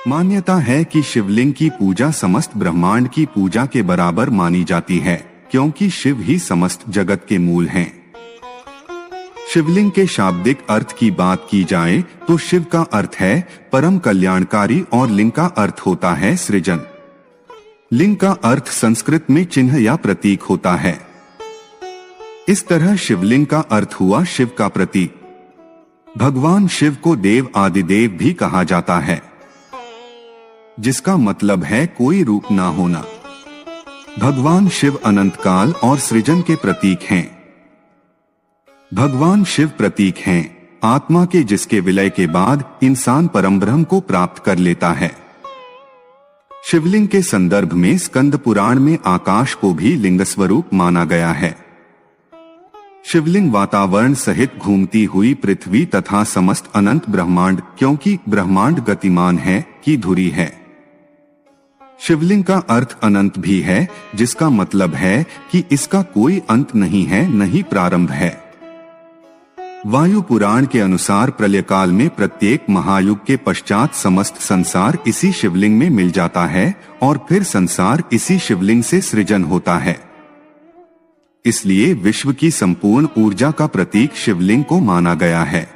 मान्यता है कि शिवलिंग की पूजा समस्त ब्रह्मांड की पूजा के बराबर मानी जाती है, क्योंकि शिव ही समस्त जगत के मूल हैं। शिवलिंग के शाब्दिक अर्थ की बात की जाए तो शिव का अर्थ है परम कल्याणकारी और लिंग का अर्थ होता है सृजन। लिंग का अर्थ संस्कृत में चिन्ह या प्रतीक होता है। इस तरह शिवलिंग का अर्थ हुआ शिव का प्रतीक। भगवान शिव को देव आदिदेव भी कहा जाता है, जिसका मतलब है कोई रूप ना होना। भगवान शिव अनंत काल और सृजन के प्रतीक हैं। भगवान शिव प्रतीक हैं आत्मा के, जिसके विलय के बाद इंसान परम ब्रह्म को प्राप्त कर लेता है। शिवलिंग के संदर्भ में स्कंद पुराण में आकाश को भी लिंग स्वरूप माना गया है। शिवलिंग वातावरण सहित घूमती हुई पृथ्वी तथा समस्त अनंत ब्रह्मांड, क्योंकि ब्रह्मांड गतिमान है, की धुरी है। शिवलिंग का अर्थ अनंत भी है, जिसका मतलब है कि इसका कोई अंत नहीं है, न ही प्रारंभ है। वायु पुराण के अनुसार प्रलय काल में प्रत्येक महायुग के पश्चात समस्त संसार इसी शिवलिंग में मिल जाता है और फिर संसार इसी शिवलिंग से सृजन होता है। इसलिए विश्व की संपूर्ण ऊर्जा का प्रतीक शिवलिंग को माना गया है।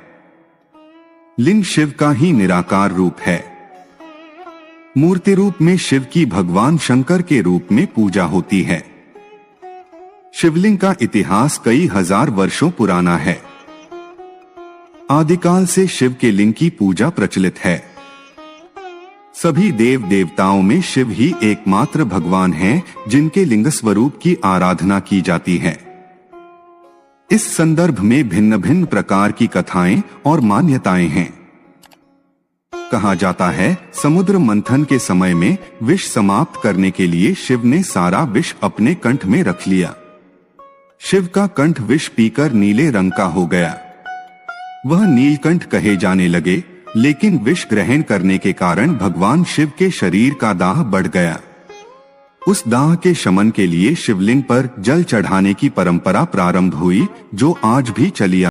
लिंग शिव का ही निराकार रूप है। मूर्ति रूप में शिव की भगवान शंकर के रूप में पूजा होती है। शिवलिंग का इतिहास कई हजार वर्षों पुराना है। आदिकाल से शिव के लिंग की पूजा प्रचलित है। सभी देव देवताओं में शिव ही एकमात्र भगवान हैं, जिनके लिंग स्वरूप की आराधना की जाती है। इस संदर्भ में भिन्न भिन्न प्रकार की कथाएं और मान्यताएं हैं। कहा जाता है समुद्र मंथन के समय में विष समाप्त करने के लिए शिव ने सारा विष अपने कंठ में रख लिया। शिव का कंठ विष पीकर नीले रंग का हो गया। वह नीलकंठ कहे जाने लगे, लेकिन विष ग्रहण करने के कारण भगवान शिव के शरीर का दाह बढ़ गया। उस दाह के शमन के लिए शिवलिंग पर जल चढ़ाने की परंपरा प्रारंभ हुई, जो आज भी चली